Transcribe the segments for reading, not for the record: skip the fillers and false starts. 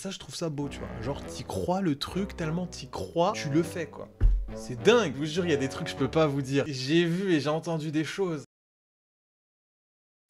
Ça, je trouve ça beau, tu vois. Genre, t'y crois le truc, tellement t'y crois, tu le fais, quoi. C'est dingue, je vous jure, il y a des trucs que je peux pas vous dire. J'ai vu et j'ai entendu des choses.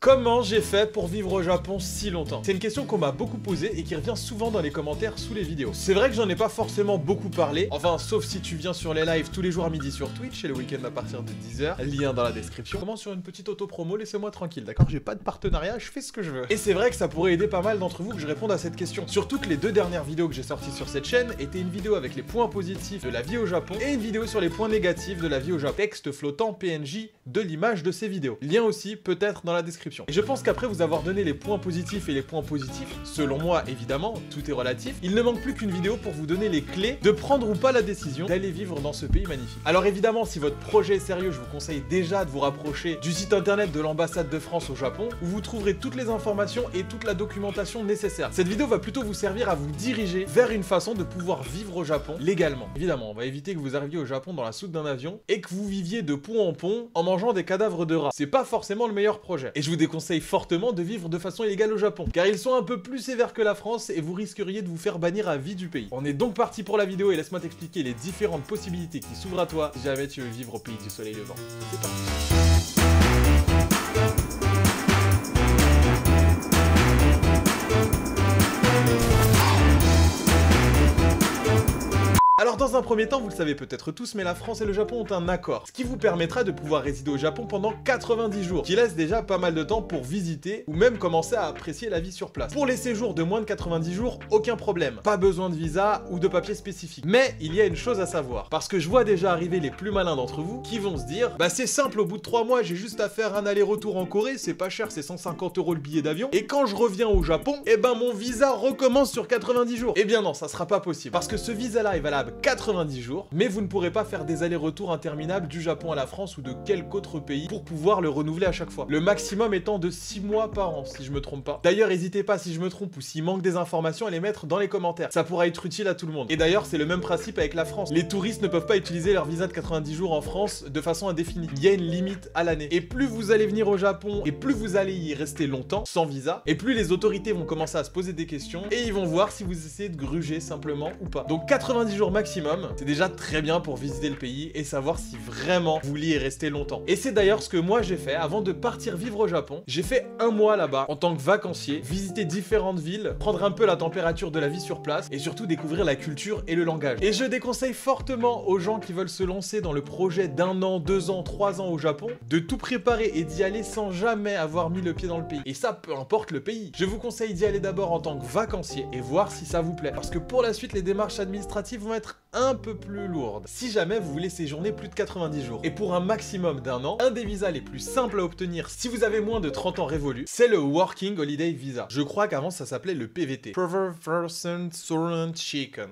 Comment j'ai fait pour vivre au Japon si longtemps? C'est une question qu'on m'a beaucoup posée et qui revient souvent dans les commentaires sous les vidéos. C'est vrai que j'en ai pas forcément beaucoup parlé, enfin sauf si tu viens sur les lives tous les jours à midi sur Twitch et le week-end à partir de 10h, lien dans la description. Je commence sur une petite auto-promo, laissez-moi tranquille, d'accord? J'ai pas de partenariat, je fais ce que je veux. Et c'est vrai que ça pourrait aider pas mal d'entre vous que je réponde à cette question. Surtout que les deux dernières vidéos que j'ai sorties sur cette chaîne étaient une vidéo avec les points positifs de la vie au Japon et une vidéo sur les points négatifs de la vie au Japon. Texte flottant PNJ de l'image de ces vidéos. Lien aussi peut-être dans la description. Et je pense qu'après vous avoir donné les points positifs et les points positifs, selon moi évidemment, tout est relatif, il ne manque plus qu'une vidéo pour vous donner les clés de prendre ou pas la décision d'aller vivre dans ce pays magnifique. Alors évidemment, si votre projet est sérieux, je vous conseille déjà de vous rapprocher du site internet de l'ambassade de France au Japon, où vous trouverez toutes les informations et toute la documentation nécessaire. Cette vidéo va plutôt vous servir à vous diriger vers une façon de pouvoir vivre au Japon légalement. Évidemment, on va éviter que vous arriviez au Japon dans la soute d'un avion et que vous viviez de pont en pont en mangeant des cadavres de rats. C'est pas forcément le meilleur projet. Et je vous déconseille fortement de vivre de façon illégale au Japon, car ils sont un peu plus sévères que la France et vous risqueriez de vous faire bannir à vie du pays. On est donc parti pour la vidéo et laisse-moi t'expliquer les différentes possibilités qui s'ouvrent à toi si jamais tu veux vivre au pays du soleil levant. C'est parti. Alors dans un premier temps, vous le savez peut-être tous, mais la France et le Japon ont un accord, ce qui vous permettra de pouvoir résider au Japon pendant 90 jours, qui laisse déjà pas mal de temps pour visiter ou même commencer à apprécier la vie sur place. Pour les séjours de moins de 90 jours, aucun problème, pas besoin de visa ou de papier spécifique. Mais il y a une chose à savoir, parce que je vois déjà arriver les plus malins d'entre vous qui vont se dire, bah c'est simple, au bout de 3 mois, j'ai juste à faire un aller-retour en Corée, c'est pas cher, c'est 150 € le billet d'avion, et quand je reviens au Japon, eh ben mon visa recommence sur 90 jours. Eh bien non, ça sera pas possible, parce que ce visa-là est valable 90 jours, mais vous ne pourrez pas faire des allers-retours interminables du Japon à la France ou de quelque autre pays pour pouvoir le renouveler à chaque fois. Le maximum étant de 6 mois par an, si je me trompe pas. D'ailleurs, n'hésitez pas si je me trompe ou s'il manque des informations à les mettre dans les commentaires. Ça pourra être utile à tout le monde. Et d'ailleurs, c'est le même principe avec la France. Les touristes ne peuvent pas utiliser leur visa de 90 jours en France de façon indéfinie. Il y a une limite à l'année. Et plus vous allez venir au Japon et plus vous allez y rester longtemps, sans visa, et plus les autorités vont commencer à se poser des questions et ils vont voir si vous essayez de gruger simplement ou pas. Donc 90 jours maximum, c'est déjà très bien pour visiter le pays et savoir si vraiment vous vouliez y rester longtemps. Et c'est d'ailleurs ce que moi j'ai fait avant de partir vivre au Japon. J'ai fait un mois là-bas en tant que vacancier, visiter différentes villes, prendre un peu la température de la vie sur place et surtout découvrir la culture et le langage. Et je déconseille fortement aux gens qui veulent se lancer dans le projet d'1 an, 2 ans, 3 ans au Japon, de tout préparer et d'y aller sans jamais avoir mis le pied dans le pays. Et ça, peu importe le pays. Je vous conseille d'y aller d'abord en tant que vacancier et voir si ça vous plaît. Parce que pour la suite, les démarches administratives vont être un peu plus lourdes si jamais vous voulez séjourner plus de 90 jours. Et pour un maximum d'1 an, un des visas les plus simples à obtenir si vous avez moins de 30 ans révolus, c'est le Working Holiday Visa. Je crois qu'avant ça s'appelait le PVT. Chicken.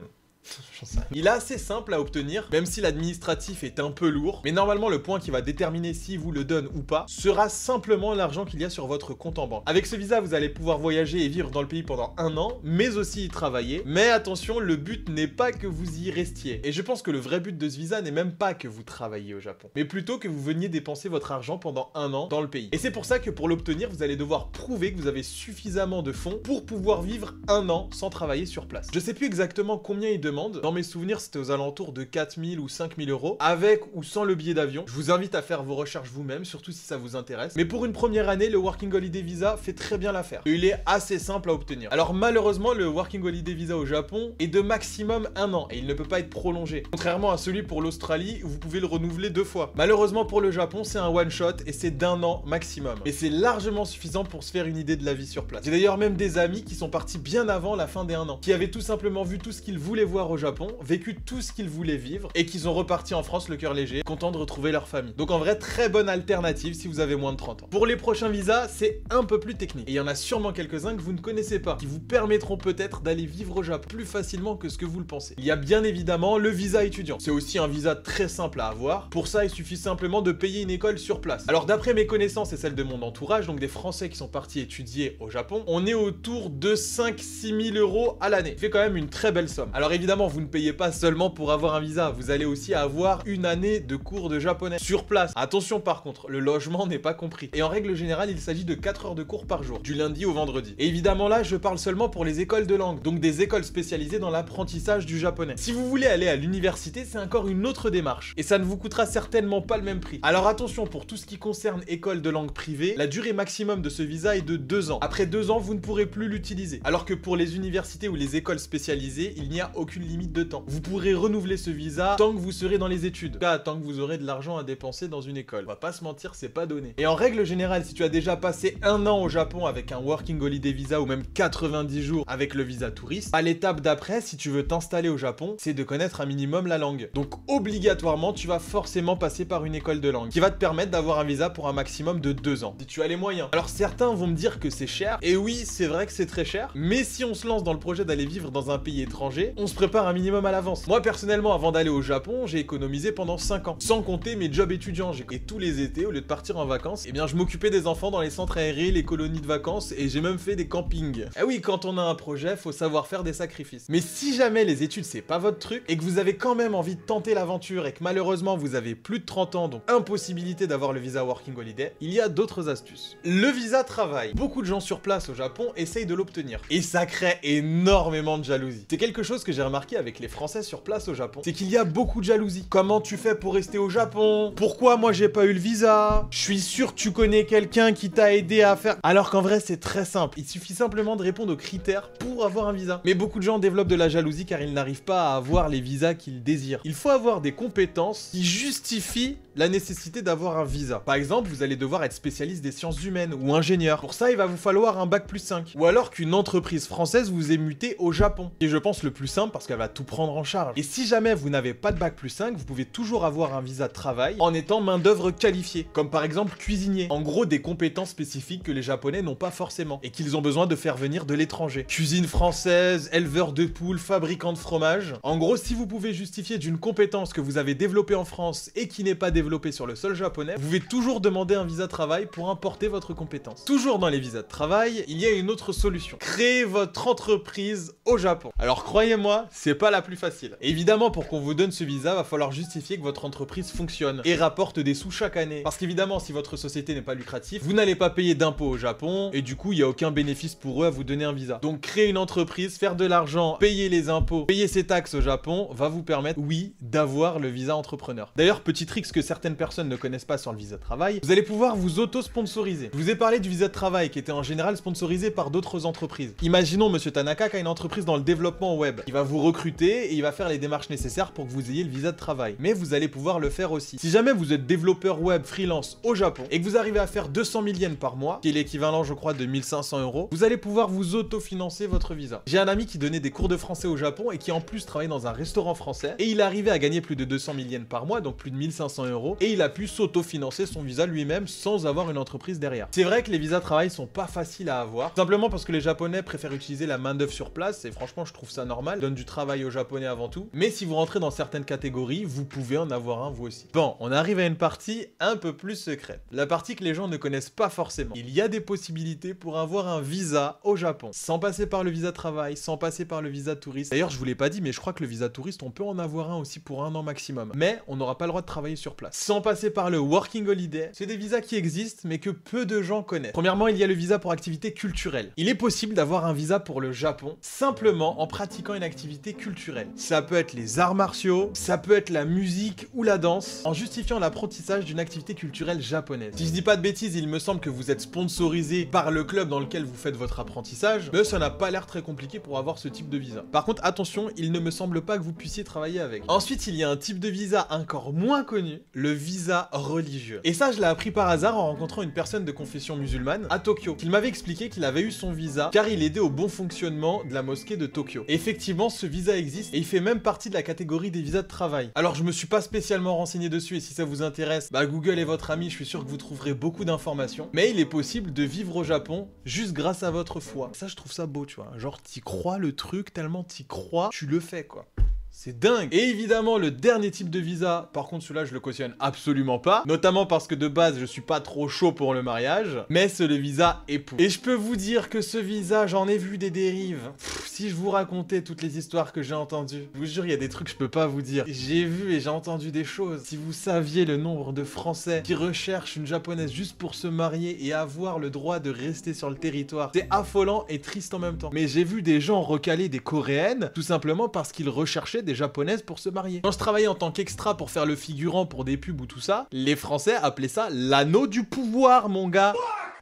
Il est assez simple à obtenir, même si l'administratif est un peu lourd, mais normalement le point qui va déterminer si vous le donne ou pas sera simplement l'argent qu'il y a sur votre compte en banque. Avec ce visa, vous allez pouvoir voyager et vivre dans le pays pendant 1 an, mais aussi y travailler. Mais attention, le but n'est pas que vous y restiez. Et je pense que le vrai but de ce visa n'est même pas que vous travailliez au Japon, mais plutôt que vous veniez dépenser votre argent pendant 1 an dans le pays. Et c'est pour ça que pour l'obtenir, vous allez devoir prouver que vous avez suffisamment de fonds pour pouvoir vivre 1 an sans travailler sur place. Je sais plus exactement combien il demande. Dans mes souvenirs, c'était aux alentours de 4000 ou 5000 €, avec ou sans le billet d'avion. Je vous invite à faire vos recherches vous-même, surtout si ça vous intéresse. Mais pour une première année, le Working Holiday Visa fait très bien l'affaire. Il est assez simple à obtenir. Alors malheureusement, le Working Holiday Visa au Japon est de maximum 1 an et il ne peut pas être prolongé. Contrairement à celui pour l'Australie, où vous pouvez le renouveler 2 fois. Malheureusement pour le Japon, c'est un one-shot et c'est d'1 an maximum. Et c'est largement suffisant pour se faire une idée de la vie sur place. J'ai d'ailleurs même des amis qui sont partis bien avant la fin des 1 an, qui avaient tout simplement vu tout ce qu'ils voulaient voir au Japon, vécu tout ce qu'ils voulaient vivre et qu'ils ont reparti en France le cœur léger, contents de retrouver leur famille. Donc en vrai, très bonne alternative si vous avez moins de 30 ans. Pour les prochains visas, c'est un peu plus technique. Et il y en a sûrement quelques-uns que vous ne connaissez pas, qui vous permettront peut-être d'aller vivre au Japon plus facilement que ce que vous le pensez. Il y a bien évidemment le visa étudiant. C'est aussi un visa très simple à avoir. Pour ça, il suffit simplement de payer une école sur place. Alors d'après mes connaissances et celles de mon entourage, donc des Français qui sont partis étudier au Japon, on est autour de 5-6 000 € à l'année. Ça fait quand même une très belle somme. Alors évidemment, évidemment, vous ne payez pas seulement pour avoir un visa, vous allez aussi avoir une année de cours de japonais sur place. Attention par contre, le logement n'est pas compris. Et en règle générale, il s'agit de 4 heures de cours par jour, du lundi au vendredi. Et évidemment là, je parle seulement pour les écoles de langue, donc des écoles spécialisées dans l'apprentissage du japonais. Si vous voulez aller à l'université, c'est encore une autre démarche. Et ça ne vous coûtera certainement pas le même prix. Alors attention, pour tout ce qui concerne école de langue privée, la durée maximum de ce visa est de 2 ans. Après 2 ans, vous ne pourrez plus l'utiliser. Alors que pour les universités ou les écoles spécialisées, il n'y a aucune limite de temps. Vous pourrez renouveler ce visa tant que vous serez dans les études. Tant que vous aurez de l'argent à dépenser dans une école. On va pas se mentir, c'est pas donné. Et en règle générale, si tu as déjà passé 1 an au Japon avec un Working Holiday Visa ou même 90 jours avec le visa touriste, à l'étape d'après, si tu veux t'installer au Japon, c'est de connaître un minimum la langue. Donc obligatoirement, tu vas forcément passer par une école de langue qui va te permettre d'avoir un visa pour un maximum de 2 ans, si tu as les moyens. Alors certains vont me dire que c'est cher, et oui, c'est vrai que c'est très cher, mais si on se lance dans le projet d'aller vivre dans un pays étranger, on se prépare un minimum à l'avance. Moi personnellement, avant d'aller au Japon, j'ai économisé pendant 5 ans, sans compter mes jobs étudiants. Et tous les étés, au lieu de partir en vacances, eh bien je m'occupais des enfants dans les centres aérés, les colonies de vacances, et j'ai même fait des campings. Eh oui, quand on a un projet, faut savoir faire des sacrifices. Mais si jamais les études c'est pas votre truc, et que vous avez quand même envie de tenter l'aventure, et que malheureusement vous avez plus de 30 ans, donc impossibilité d'avoir le visa Working Holiday, il y a d'autres astuces. Le visa travail. Beaucoup de gens sur place au Japon essayent de l'obtenir. Et ça crée énormément de jalousie. C'est quelque chose que j'ai remarqué avec les Français sur place au Japon, c'est qu'il y a beaucoup de jalousie. Comment tu fais pour rester au Japon? Pourquoi moi j'ai pas eu le visa? Je suis sûr que tu connais quelqu'un qui t'a aidé à faire... Alors qu'en vrai c'est très simple, il suffit simplement de répondre aux critères pour avoir un visa. Mais beaucoup de gens développent de la jalousie car ils n'arrivent pas à avoir les visas qu'ils désirent. Il faut avoir des compétences qui justifient la nécessité d'avoir un visa. Par exemple, vous allez devoir être spécialiste des sciences humaines ou ingénieur. Pour ça, il va vous falloir un bac+5. Ou alors qu'une entreprise française vous ait muté au Japon. Et je pense le plus simple parce qu'elle va tout prendre en charge. Et si jamais vous n'avez pas de bac+5, vous pouvez toujours avoir un visa de travail en étant main d'œuvre qualifiée. Comme par exemple cuisinier. En gros, des compétences spécifiques que les Japonais n'ont pas forcément et qu'ils ont besoin de faire venir de l'étranger. Cuisine française, éleveur de poules, fabricant de fromage. En gros, si vous pouvez justifier d'une compétence que vous avez développée en France et qui n'est pas développée sur le sol japonais, vous pouvez toujours demander un visa de travail pour importer votre compétence. Toujours dans les visas de travail, il y a une autre solution. Créez votre entreprise au Japon. Alors croyez-moi, c'est pas la plus facile. Et évidemment, pour qu'on vous donne ce visa, va falloir justifier que votre entreprise fonctionne et rapporte des sous chaque année. Parce qu'évidemment, si votre société n'est pas lucrative, vous n'allez pas payer d'impôts au Japon et du coup, il n'y a aucun bénéfice pour eux à vous donner un visa. Donc créer une entreprise, faire de l'argent, payer les impôts, payer ses taxes au Japon va vous permettre, oui, d'avoir le visa entrepreneur. D'ailleurs, petit trick que certaines personnes ne connaissent pas sur le visa de travail, vous allez pouvoir vous auto-sponsoriser. Je vous ai parlé du visa de travail qui était en général sponsorisé par d'autres entreprises. Imaginons Monsieur Tanaka qui a une entreprise dans le développement web. Il va vous recruter et il va faire les démarches nécessaires pour que vous ayez le visa de travail. Mais vous allez pouvoir le faire aussi. Si jamais vous êtes développeur web freelance au Japon et que vous arrivez à faire 200 000 yens par mois, qui est l'équivalent je crois de 1500 €, vous allez pouvoir vous auto-financer votre visa. J'ai un ami qui donnait des cours de français au Japon et qui en plus travaillait dans un restaurant français et il arrivait à gagner plus de 200 000 yens par mois, donc plus de 1500 € et il a pu s'auto-financer son visa lui-même sans avoir une entreprise derrière. C'est vrai que les visas de travail sont pas faciles à avoir, simplement parce que les Japonais préfèrent utiliser la main d'œuvre sur place et franchement je trouve ça normal, donne du travail aux Japonais avant tout, mais si vous rentrez dans certaines catégories, vous pouvez en avoir un vous aussi. Bon, on arrive à une partie un peu plus secrète, la partie que les gens ne connaissent pas forcément. Il y a des possibilités pour avoir un visa au Japon, sans passer par le visa de travail, sans passer par le visa touriste. D'ailleurs je vous l'ai pas dit, mais je crois que le visa touriste on peut en avoir un aussi pour 1 an maximum, mais on n'aura pas le droit de travailler sur place. Sans passer par le Working Holiday, c'est des visas qui existent mais que peu de gens connaissent. Premièrement, il y a le visa pour activité culturelle. Il est possible d'avoir un visa pour le Japon simplement en pratiquant une activité culturelle. Ça peut être les arts martiaux, ça peut être la musique ou la danse, en justifiant l'apprentissage d'une activité culturelle japonaise. Si je dis pas de bêtises, il me semble que vous êtes sponsorisé par le club dans lequel vous faites votre apprentissage, mais ça n'a pas l'air très compliqué pour avoir ce type de visa. Par contre, attention, il ne me semble pas que vous puissiez travailler avec. Ensuite, il y a un type de visa encore moins connu, le visa religieux. Et ça, je l'ai appris par hasard en rencontrant une personne de confession musulmane à Tokyo, qui m'avait expliqué qu'il avait eu son visa car il aidait au bon fonctionnement de la mosquée de Tokyo. Et effectivement, ce visa existe et il fait même partie de la catégorie des visas de travail. Alors, je me suis pas spécialement renseigné dessus et si ça vous intéresse, bah Google est votre ami, je suis sûr que vous trouverez beaucoup d'informations. Mais il est possible de vivre au Japon juste grâce à votre foi. Ça, je trouve ça beau, tu vois. Genre, t'y crois le truc, tellement t'y crois, tu le fais, quoi. C'est dingue. Et évidemment, le dernier type de visa, par contre celui-là je le cautionne absolument pas, notamment parce que de base je suis pas trop chaud pour le mariage, mais c'est le visa époux. Et je peux vous dire que ce visa, j'en ai vu des dérives. Si je vous racontais toutes les histoires que j'ai entendues, je vous jure, il y a des trucs que je peux pas vous dire. J'ai vu et j'ai entendu des choses. Si vous saviez le nombre de Français qui recherchent une japonaise juste pour se marier et avoir le droit de rester sur le territoire, c'est affolant et triste en même temps. Mais j'ai vu des gens recaler des coréennes, tout simplement parce qu'ils recherchaient des japonaises pour se marier. Quand je travaillais en tant qu'extra pour faire le figurant pour des pubs ou tout ça, les Français appelaient ça l'anneau du pouvoir, mon gars.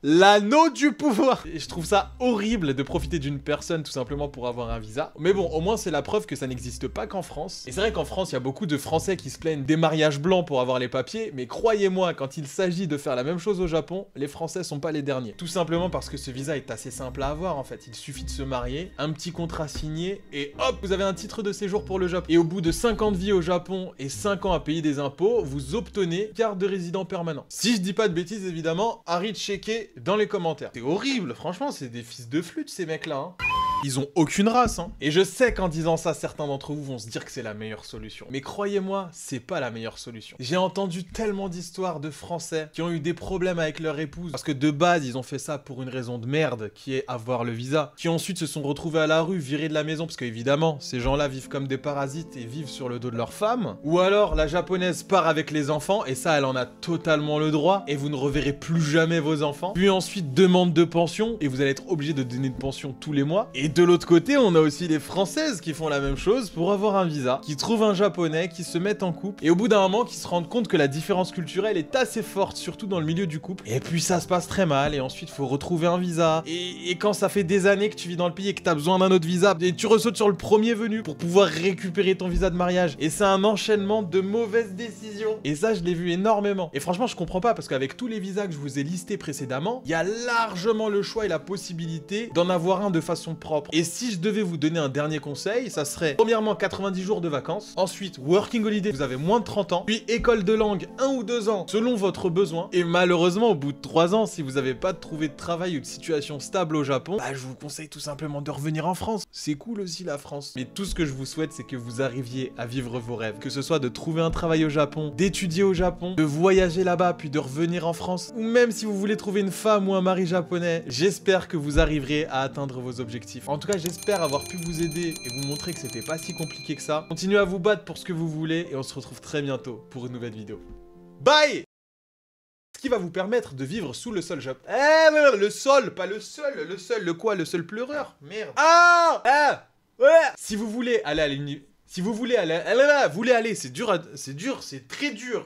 L'anneau du pouvoir. Et je trouve ça horrible de profiter d'une personne tout simplement pour avoir un visa. Mais bon, au moins c'est la preuve que ça n'existe pas qu'en France. Et c'est vrai qu'en France, il y a beaucoup de Français qui se plaignent des mariages blancs pour avoir les papiers, mais croyez-moi, quand il s'agit de faire la même chose au Japon, les Français sont pas les derniers. Tout simplement parce que ce visa est assez simple à avoir en fait. Il suffit de se marier, un petit contrat signé, et hop, vous avez un titre de séjour pour le Japon. Et au bout de 5 ans de vie au Japon et 5 ans à payer des impôts, vous obtenez carte de résident permanent. Si je dis pas de bêtises évidemment, arrête de checker dans les commentaires. C'est horrible, franchement, c'est des fils de flûte ces mecs-là, hein. Ils ont aucune race, hein. Et je sais qu'en disant ça, certains d'entre vous vont se dire que c'est la meilleure solution. Mais croyez-moi, c'est pas la meilleure solution. J'ai entendu tellement d'histoires de Français qui ont eu des problèmes avec leur épouse, parce que de base, ils ont fait ça pour une raison de merde, qui est avoir le visa, qui ensuite se sont retrouvés à la rue, virés de la maison, parce qu'évidemment, ces gens-là vivent comme des parasites et vivent sur le dos de leur femme. Ou alors, la japonaise part avec les enfants, et ça, elle en a totalement le droit, et vous ne reverrez plus jamais vos enfants. Puis ensuite, demande de pension, et vous allez être obligé de donner une pension tous les mois. Et de l'autre côté, on a aussi les Françaises qui font la même chose pour avoir un visa, qui trouvent un Japonais, qui se mettent en couple, et au bout d'un moment, qui se rendent compte que la différence culturelle est assez forte, surtout dans le milieu du couple. Et puis ça se passe très mal, et ensuite, faut retrouver un visa. Et quand ça fait des années que tu vis dans le pays et que t'as besoin d'un autre visa, et tu ressautes sur le premier venu pour pouvoir récupérer ton visa de mariage. Et c'est un enchaînement de mauvaises décisions. Et ça, je l'ai vu énormément. Et franchement, je comprends pas, parce qu'avec tous les visas que je vous ai listés précédemment, il y a largement le choix et la possibilité d'en avoir un de façon propre. Et si je devais vous donner un dernier conseil, ça serait premièrement 90 jours de vacances, ensuite working holiday, vous avez moins de 30 ans, puis école de langue 1 ou 2 ans selon votre besoin, et malheureusement au bout de 3 ans, si vous n'avez pas trouvé de travail ou de situation stable au Japon, bah je vous conseille tout simplement de revenir en France. C'est cool aussi la France. Mais tout ce que je vous souhaite, c'est que vous arriviez à vivre vos rêves, que ce soit de trouver un travail au Japon, d'étudier au Japon, de voyager là-bas puis de revenir en France, ou même si vous voulez trouver une femme ou un mari japonais, j'espère que vous arriverez à atteindre vos objectifs. En tout cas, j'espère avoir pu vous aider et vous montrer que c'était pas si compliqué que ça. Continuez à vous battre pour ce que vous voulez et on se retrouve très bientôt pour une nouvelle vidéo. Bye! Ce qui va vous permettre de vivre sous le sol Japon. Le sol, pas le seul. Le seul, le quoi? Le seul pleureur? Merde. Ouais. Si vous voulez aller à l'université... Si vous voulez aller... c'est dur, c'est très dur.